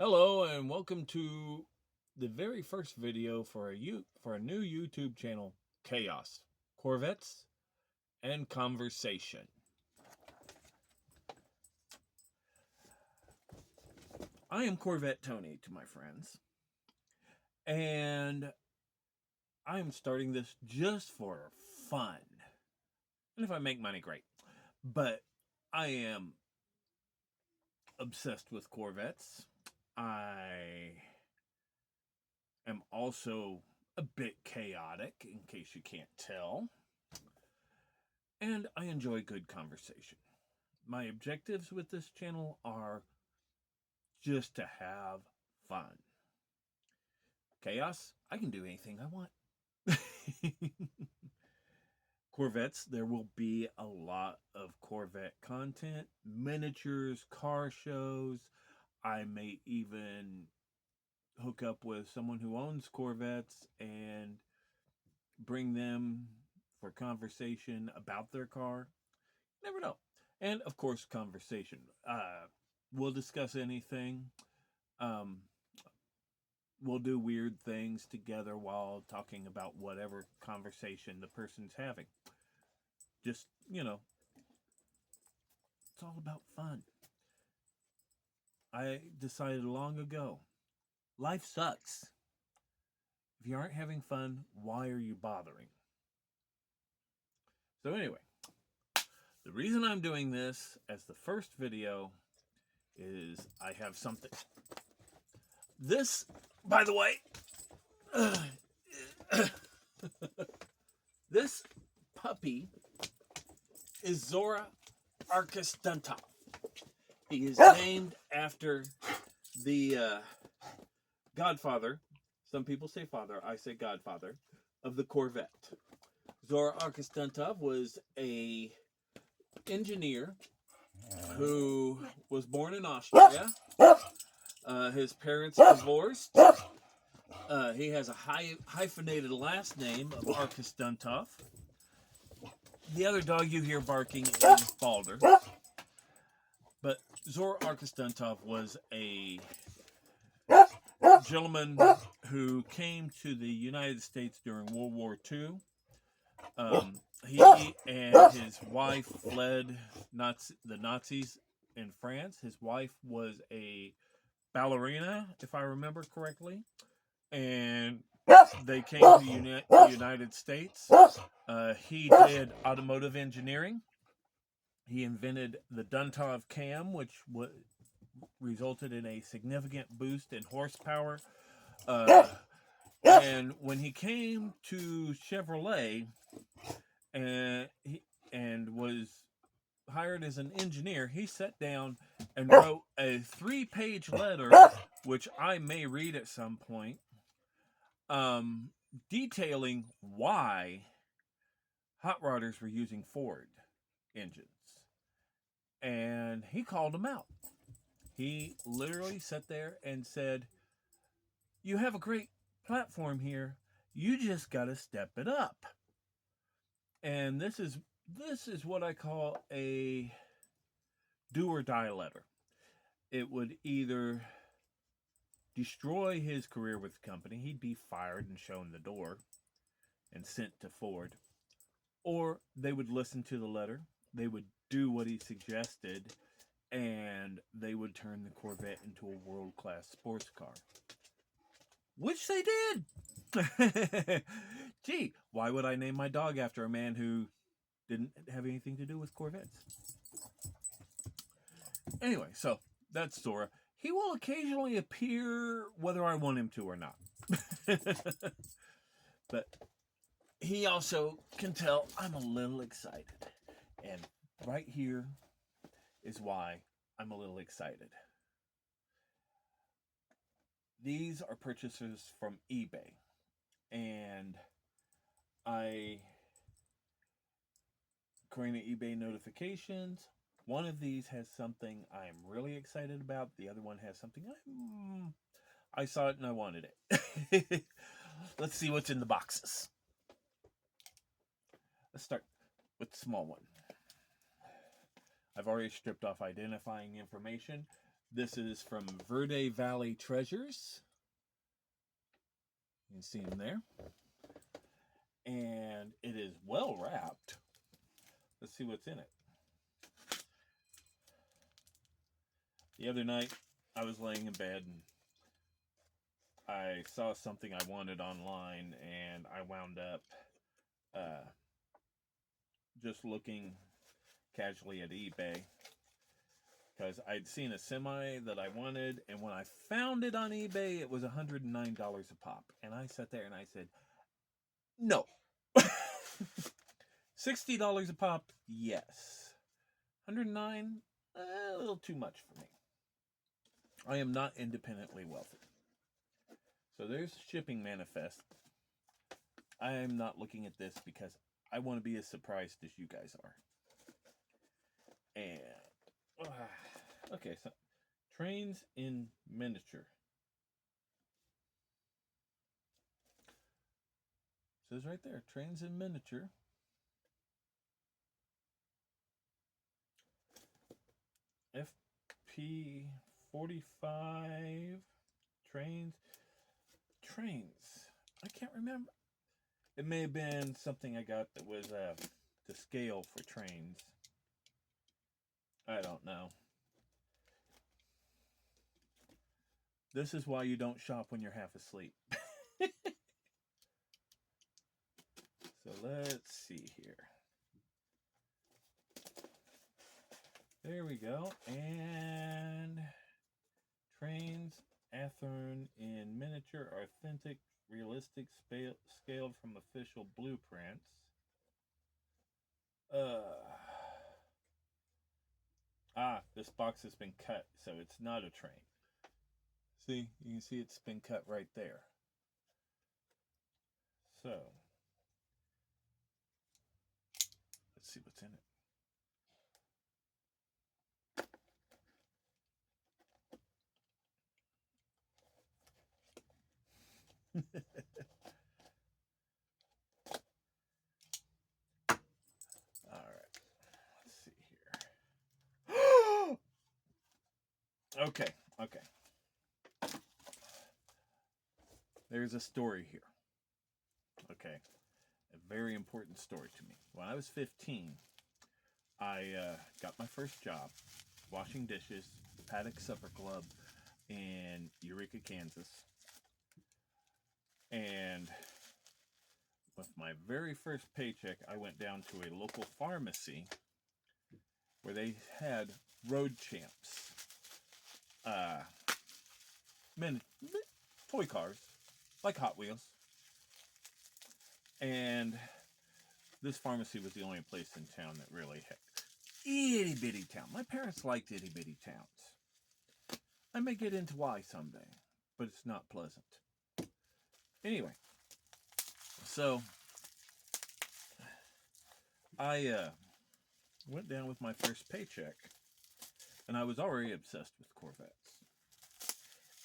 Hello and welcome to the very first video for a new YouTube channel, Chaos, Corvettes, and Conversation. I am Corvette Tony to my friends, and I am starting this just for fun. And if I make money, great. But I am obsessed with Corvettes. I am also a bit chaotic, in case you can't tell. And I enjoy good conversation. My objectives with this channel are just to have fun. Chaos, I can do anything I want. Corvettes, there will be a lot of Corvette content, miniatures, car shows. I may even hook up with someone who owns Corvettes and bring them for conversation about their car. Never know. And of course, conversation. We'll discuss anything. Um, we'll do weird things together while talking about whatever conversation the person's having. Just, it's all about fun. I decided long ago life sucks. If you aren't having fun, why are you bothering? So, anyway, the reason I'm doing this as the first video is I have something. This, by the way, this puppy is Zora Arkus-Duntov. He is named after the godfather, some people say father, I say godfather, of the Corvette. Zora Arkus-Duntov was a engineer who was born in Austria. His parents divorced. He has a hyphenated last name of Arkus-Duntov. The other dog you hear barking is Balder. But Zora Arkus-Duntov was a gentleman who came to the United States during World War II. He and his wife fled the Nazis in France. His wife was a ballerina, if I remember correctly, and they came to the United States. He did automotive engineering. He invented the Duntov cam, which resulted in a significant boost in horsepower. And when he came to Chevrolet and was hired as an engineer, he sat down and wrote a 3-page letter, which I may read at some point, detailing why hot rodders were using Ford engines. And he called them out. He literally sat there and said, "You have a great platform here. You just got to step it up." And this is what I call a do or die letter. It would either destroy his career with the company, he'd be fired and shown the door and sent to Ford, or they would listen to the letter, they would do what he suggested, and they would turn the Corvette into a world-class sports car. Which they did! Gee, why would I name my dog after a man who didn't have anything to do with Corvettes? Anyway, so that's Zora. He will occasionally appear whether I want him to or not. But he also can tell I'm a little excited. And right here is why I'm a little excited. These are purchases from eBay. And according to eBay notifications, one of these has something I'm really excited about. The other one has something I saw it and I wanted it. Let's see what's in the boxes. Let's start with the small one. I've already stripped off identifying information. This is from Verde Valley Treasures. You can see them there. And it is well wrapped. Let's see what's in it. The other night, I was laying in bed and I saw something I wanted online, and I wound up just looking casually at eBay because I'd seen a semi that I wanted, and when I found it on eBay, it was $109 a pop. And I sat there and I said, no. $60 a pop, yes. $109, a little too much for me. I am not independently wealthy. So there's shipping manifest. I am not looking at this because I want to be as surprised as you guys are. And okay, so trains in miniature. It says right there, trains in miniature. FP45 trains. I can't remember. It may have been something I got that was to scale for trains. I don't know. This is why you don't shop when you're half asleep. So let's see here. There we go. And trains, Athearn in miniature, authentic, realistic, scaled from official blueprints. This box has been cut, so it's not a train. See, you can see it's been cut right there. So, let's see what's in it. All right, let's see here. Okay. There's a story here. Okay, a very important story to me. When I was 15, I got my first job washing dishes, Paddock Supper Club in Eureka, Kansas. And with my very first paycheck, I went down to a local pharmacy where they had Road Champs toy cars, like Hot Wheels. And this pharmacy was the only place in town that really had itty bitty town. My parents liked itty bitty towns. I may get into why someday, but it's not pleasant. Anyway, so I went down with my first paycheck, and I was already obsessed with Corvettes.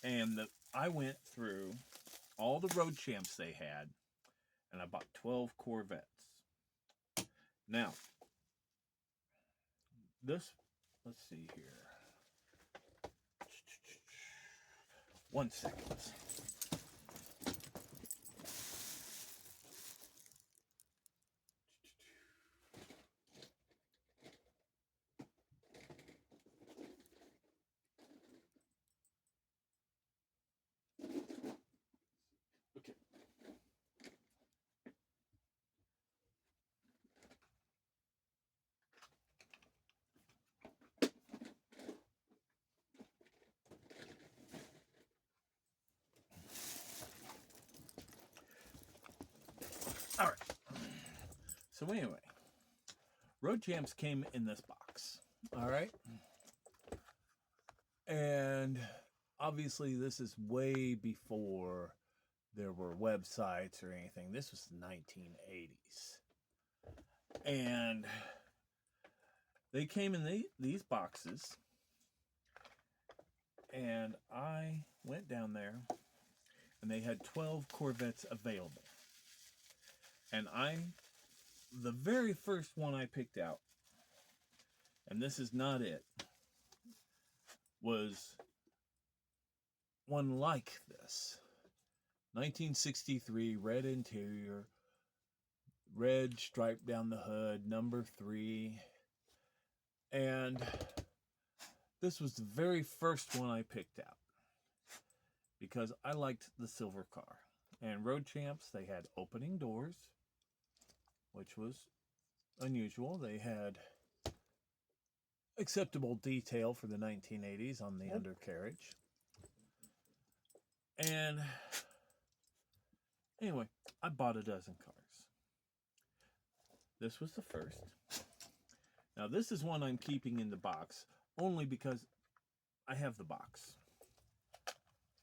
And I went through all the Road Champs they had, and I bought 12 Corvettes. Now, let's see here. 1 second. All right. So anyway, Road Champs came in this box. All right. And obviously this is way before there were websites or anything. This was the 1980s. And they came in these boxes. And I went down there and they had 12 Corvettes available. And the very first one I picked out, and this is not it, was one like this. 1963, red interior, red stripe down the hood, number 3. And this was the very first one I picked out because I liked the silver car. And Road Champs, they had opening doors, which was unusual. They had acceptable detail for the 1980s on the undercarriage. And anyway, I bought a dozen cars. This was the first. Now, this is one I'm keeping in the box only because I have the box.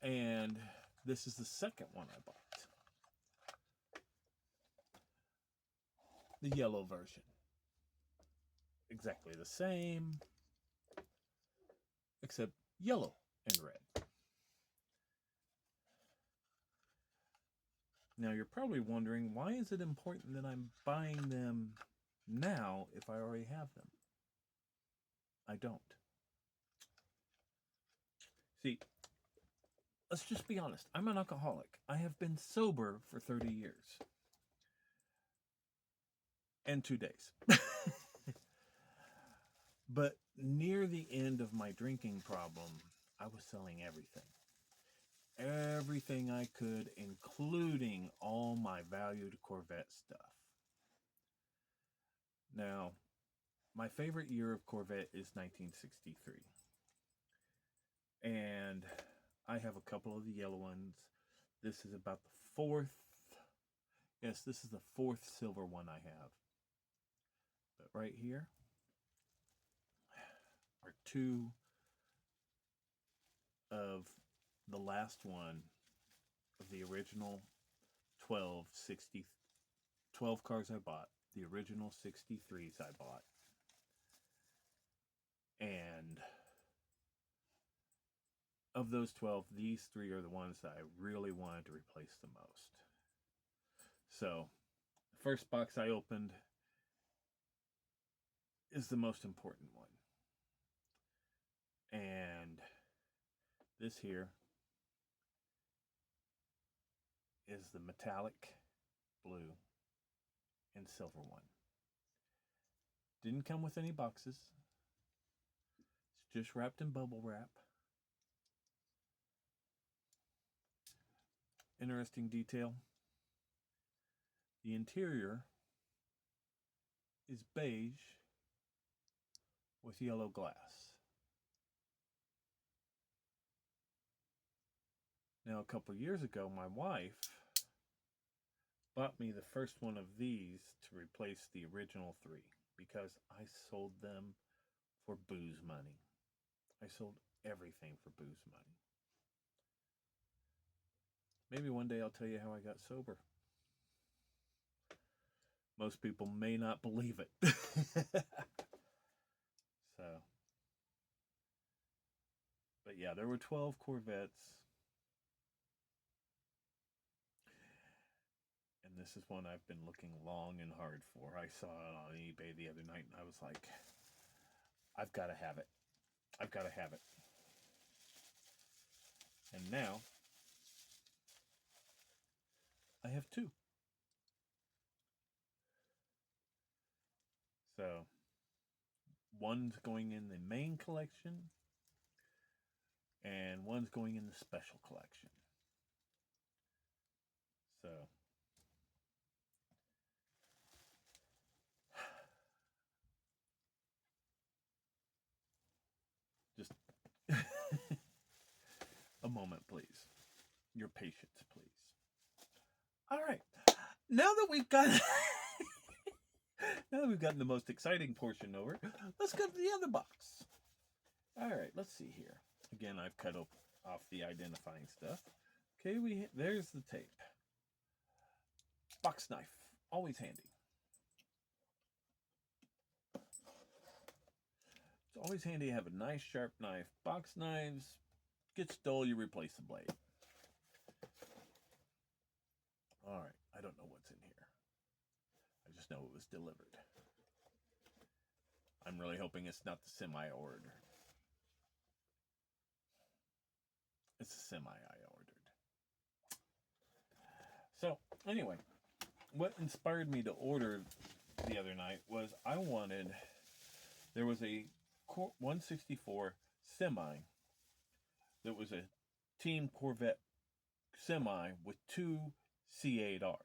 And this is the second one I bought. The yellow version. Exactly the same, except yellow and red. Now, you're probably wondering, why is it important that I'm buying them now if I already have them? I don't. See, let's just be honest. I'm an alcoholic. I have been sober for 30 years. And 2 days. But near the end of my drinking problem, I was selling everything. Everything I could, including all my valued Corvette stuff. Now, my favorite year of Corvette is 1963. And I have a couple of the yellow ones. This is about the fourth. Yes, this is the fourth silver one I have. But right here are 2 of the last one of the original 12 cars I bought. The original 63s I bought. And of those 12, these 3 are the ones that I really wanted to replace the most. So, the first box I opened is the most important one. And this here is the metallic blue and silver one. Didn't come with any boxes. It's just wrapped in bubble wrap. Interesting detail. The interior is beige with yellow glass. Now, a couple years ago, my wife bought me the first one of these to replace the original 3 because I sold them for booze money. I sold everything for booze money. Maybe one day I'll tell you how I got sober. Most people may not believe it. So, but yeah, there were 12 Corvettes. And this is one I've been looking long and hard for. I saw it on eBay the other night and I was like, I've got to have it. I've got to have it. And now, I have 2. So, one's going in the main collection, and one's going in the special collection. So, just a moment, please. Your patience, please. All right. Now that we've got now that we've gotten the most exciting portion over, let's go to the other box. All right, let's see here. Again, I've cut off the identifying stuff. Okay, there's the tape. Box knife, always handy. It's always handy to have a nice sharp knife. Box knives, get dull, you replace the blade. All right, I don't know what's in here. I just know it was delivered. I'm really hoping it's not the semi-order. It's a semi I ordered. So, anyway, what inspired me to order the other night was there was a 164 semi that was a Team Corvette semi with two C8Rs.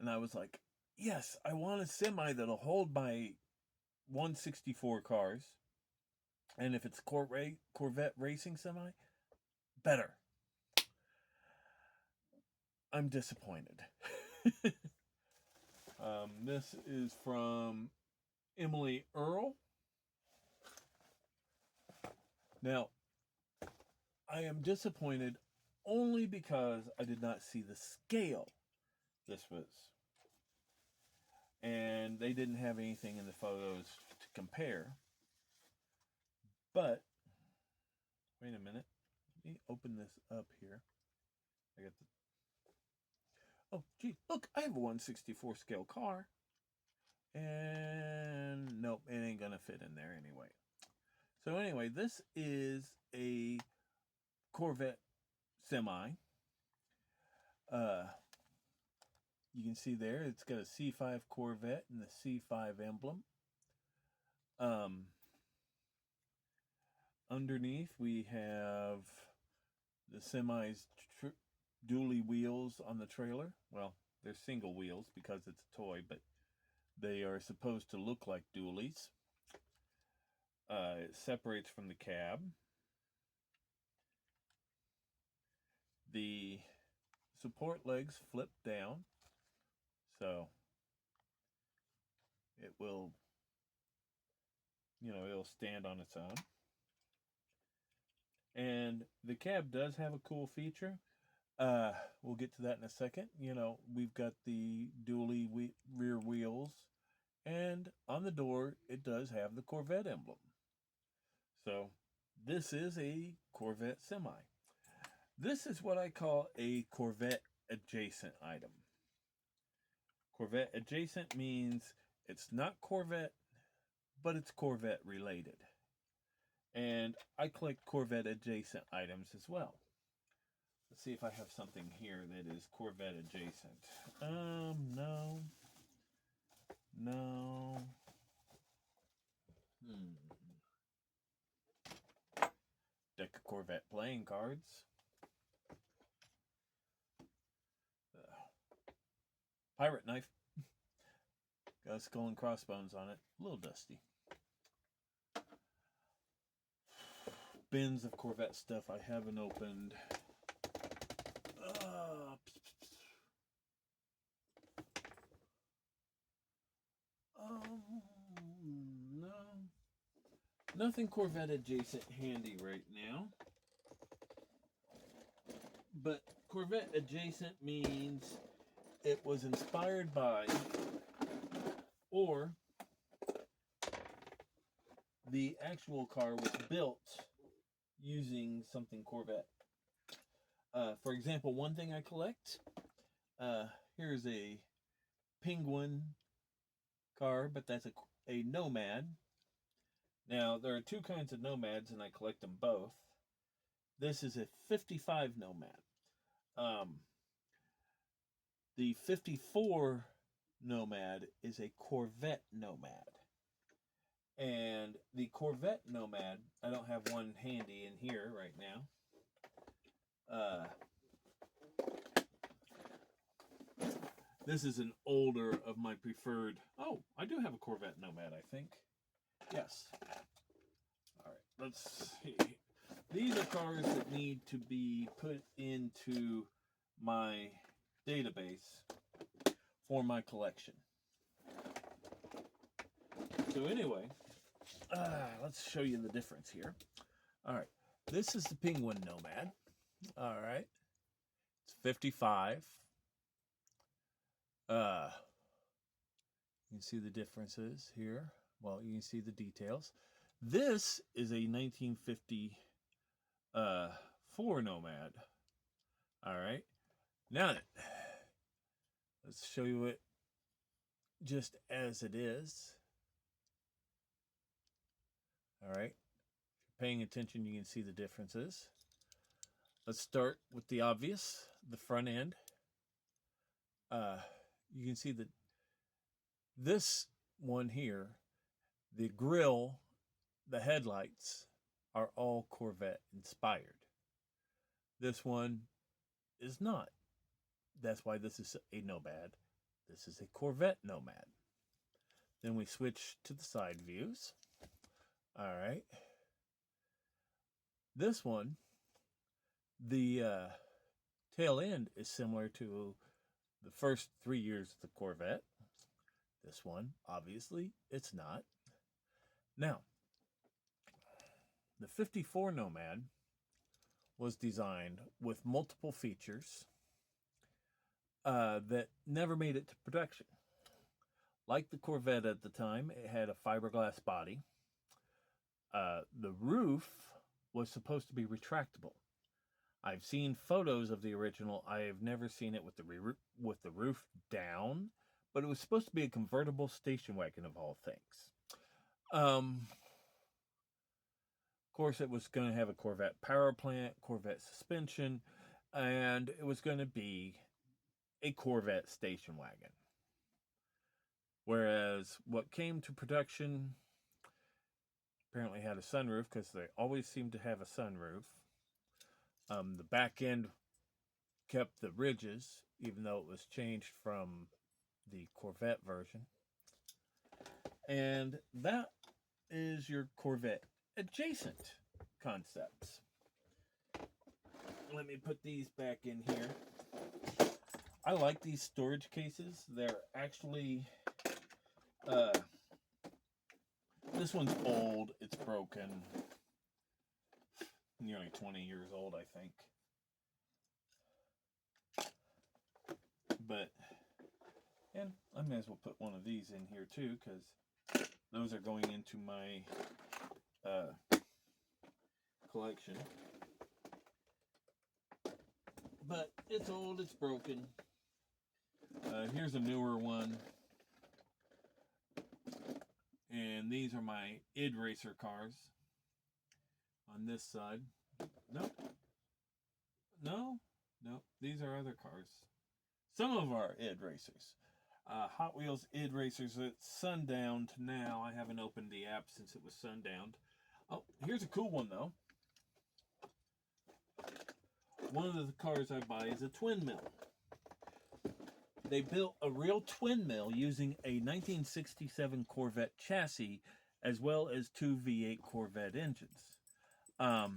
And I was like, yes, I want a semi that'll hold my 164 cars. And if it's Corvette racing semi, better. I'm disappointed. This is from Emily Earl. Now, I am disappointed only because I did not see the scale this was. And they didn't have anything in the photos to compare. But, wait a minute. Let me open this up here. I got the... Oh, gee, look, I have a 164 scale car. And nope, it ain't gonna fit in there anyway. So anyway, this is a Corvette semi. You can see there, it's got a C5 Corvette and the C5 emblem. Underneath, we have the semi's dually wheels on the trailer. Well, they're single wheels because it's a toy, but they are supposed to look like dualies. It separates from the cab. The support legs flip down, so it will, it'll stand on its own. And the cab does have a cool feature. We'll get to that in a second. We've got the dually rear wheels, and on the door, it does have the Corvette emblem. So this is a Corvette semi. This is what I call a Corvette adjacent item. Corvette adjacent means it's not Corvette, but it's Corvette related. And I collect Corvette adjacent items as well. Let's see if I have something here that is Corvette adjacent. No. Deck of Corvette playing cards. Pirate knife. Got a skull and crossbones on it. A little dusty. Bins of Corvette stuff I haven't opened. No. Nothing Corvette adjacent handy right now. But Corvette adjacent means it was inspired by or the actual car was built using something Corvette. For example, one thing I collect, here's a Penguin car, but that's a Nomad. Now, there are two kinds of Nomads, and I collect them both. This is a 55 Nomad. The 54 Nomad is a Corvette Nomad. And the Corvette Nomad, I don't have one handy in here right now. This is an older of my preferred. Oh, I do have a Corvette Nomad, I think. Yes. All right, let's see. These are cars that need to be put into my database for my collection. So anyway, let's show you the difference here. All right, this is the Penguin Nomad. All right, it's 55. You can see the differences here. Well, you can see the details. This is a 1954 Nomad. All right, now let's show you it just as it is. All right, if you're paying attention, you can see the differences. Let's start with the obvious, the front end. You can see that this one here, the grill, the headlights are all Corvette inspired. This one is not. That's why this is a Nomad. This is a Corvette Nomad. Then we switch to the side views. All right. This one, the tail end is similar to the first 3 years of the Corvette. This one, obviously, it's not. Now, the 54 Nomad was designed with multiple features that never made it to production. Like the Corvette at the time, it had a fiberglass body. The roof was supposed to be retractable. I've seen photos of the original. I have never seen it with the roof down, but it was supposed to be a convertible station wagon of all things. Of course, it was going to have a Corvette power plant, Corvette suspension, and it was going to be a Corvette station wagon. Whereas what came to production apparently had a sunroof, because they always seem to have a sunroof. The back end kept the ridges, even though it was changed from the Corvette version. And that is your Corvette adjacent concepts. Let me put these back in here. I like these storage cases. They're actually this one's old, it's broken, nearly 20 years old, I think. But, and I may as well put one of these in here too, because those are going into my collection. But it's old, it's broken. Here's a newer one. And these are my id Racer cars on this side. Nope. No. These are other cars. Some of our id Racers. Hot Wheels id Racers. It's sundown to now. I haven't opened the app since it was sundowned. Oh, here's a cool one though. One of the cars I buy is a twin mill. They built a real twin mill using a 1967 Corvette chassis as well as two V8 Corvette engines. The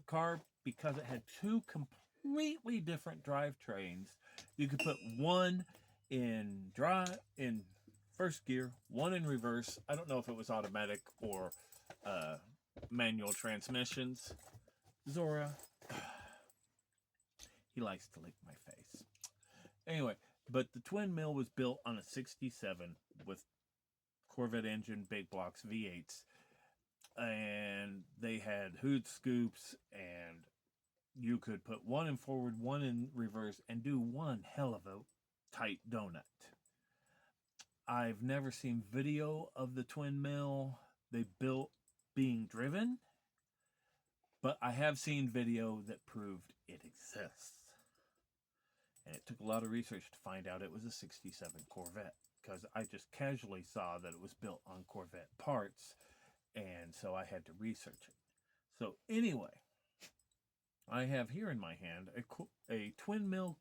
car, because it had two completely different drivetrains, you could put one in first gear, one in reverse. I don't know if it was automatic or manual transmissions. Zora, he likes to lick my face. Anyway, but the twin mill was built on a 67 with Corvette engine, big blocks V8s. And they had hood scoops, and you could put one in forward, one in reverse, and do one hell of a tight donut. I've never seen video of the twin mill they built being driven, but I have seen video that proved it exists. And it took a lot of research to find out it was a 67 Corvette, because I just casually saw that it was built on Corvette parts, and so I had to research it. So anyway, I have here in my hand a twin mill,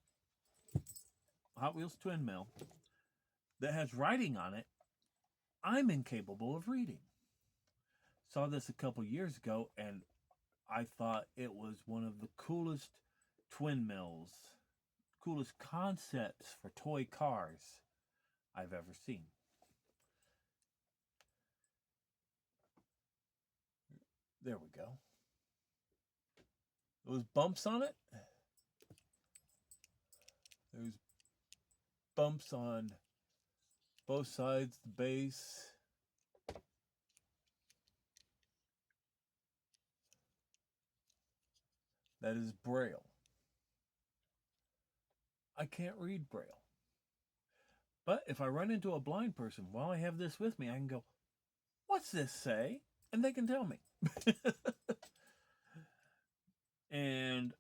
Hot Wheels twin mill, that has writing on it I'm incapable of reading. Saw this a couple years ago, and I thought it was one of the coolest twin mills, coolest concepts for toy cars I've ever seen. There we go. Those bumps on it. There's bumps on both sides, the base. That is Braille. I can't read Braille. But if I run into a blind person while I have this with me, I can go, "What's this say?" And they can tell me. And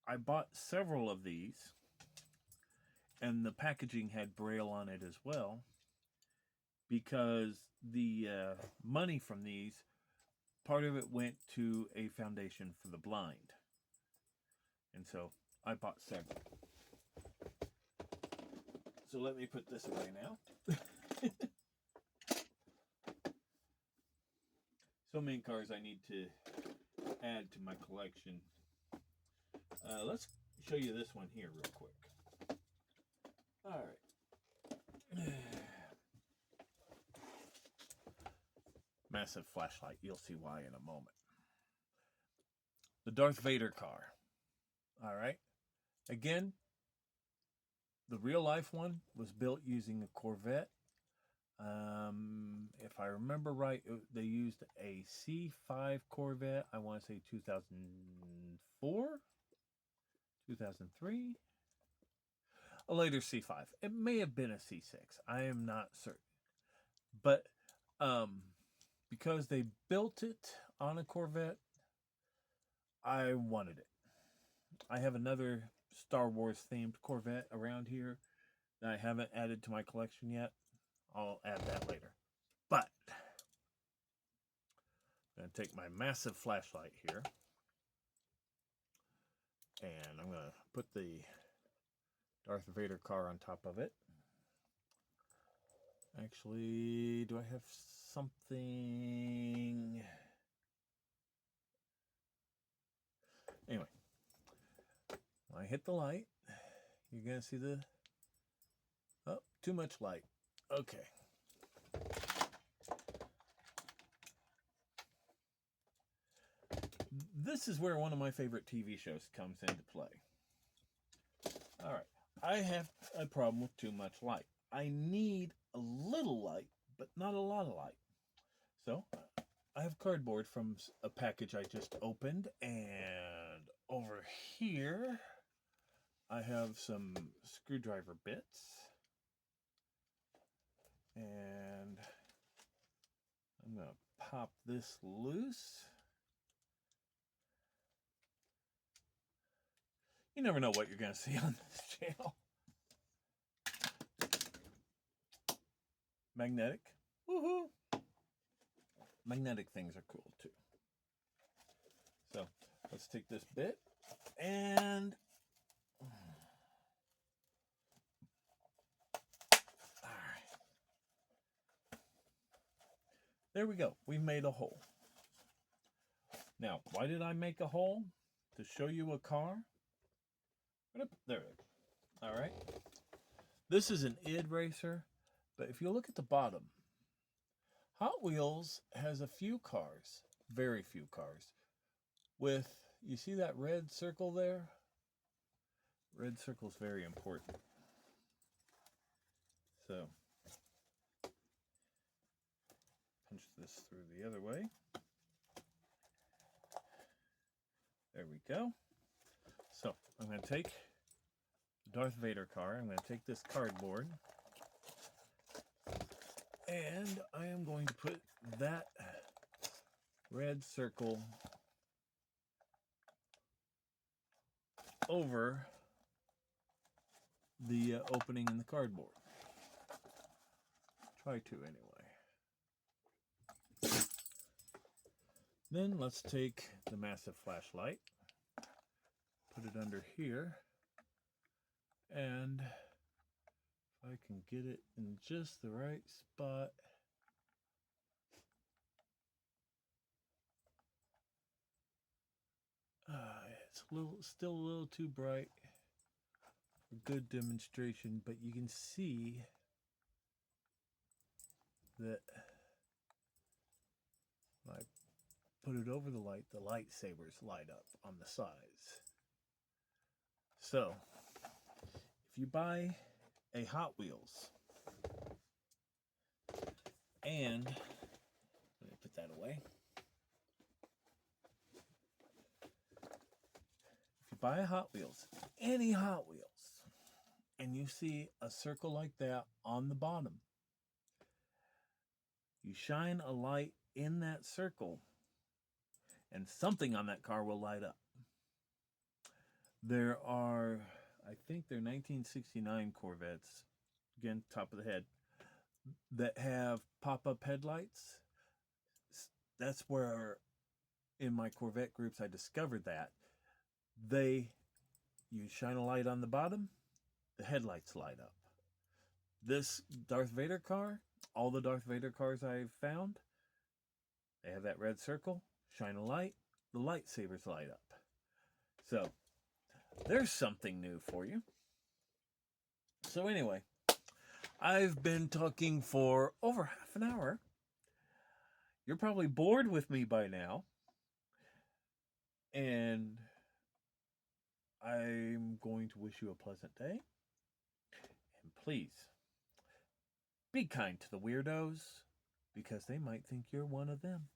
I bought several of these, and the packaging had Braille on it as well, because the money from these, part of it went to a foundation for the blind. And so I bought several. So let me put this away now. So many cars I need to add to my collection. Let's show you this one here real quick. All right. Massive flashlight. You'll see why in a moment. The Darth Vader car. All right. Again, the real life one was built using a Corvette. If I remember right, they used a C5 Corvette. I want to say 2004, 2003. A later C5. It may have been a C6. I am not certain. But because they built it on a Corvette, I wanted it. I have another Star Wars themed Corvette around here that I haven't added to my collection yet. I'll add that later. But I'm going to take my massive flashlight here, and I'm going to put the Darth Vader car on top of it. Actually, do I have something? Anyway, when I hit the light, you're going to see the... Oh, too much light. Okay. This is where one of my favorite TV shows comes into play. All right. I have a problem with too much light. I need a little light, but not a lot of light. So I have cardboard from a package I just opened, and over here I have some screwdriver bits, and I'm going to pop this loose. You never know what you're going to see on this channel. Magnetic. Woohoo! Magnetic things are cool too. So let's take this bit and... Alright. There we go. We made a hole. Now, why did I make a hole? To show you a car? There it is. All right. This is an id racer, but if you look at the bottom, Hot Wheels has a few cars, very few cars, with, you see that red circle there? Red circle is very important. So, punch this through the other way. There we go. So, I'm going to take the Darth Vader car. I'm going to take this cardboard, and I am going to put that red circle over the opening in the cardboard. Try to anyway. Then let's take the massive flashlight, put it under here, and if I can get it in just the right spot, it's still a little too bright for good demonstration, but you can see that when I put it over the lightsabers light up on the sides. So, if you buy a Hot Wheels, and let me put that away. If you buy a Hot Wheels, any Hot Wheels, and you see a circle like that on the bottom, you shine a light in that circle, and something on that car will light up. There are, I think they're 1969 Corvettes, again, top of the head, that have pop up headlights. That's where, in my Corvette groups, I discovered that. They, you shine a light on the bottom, the headlights light up. This Darth Vader car, all the Darth Vader cars I've found, they have that red circle, shine a light, the lightsabers light up. So, there's something new for you. So, anyway, I've been talking for over half an hour. You're probably bored with me by now. And I'm going to wish you a pleasant day. And please, be kind to the weirdos, because they might think you're one of them.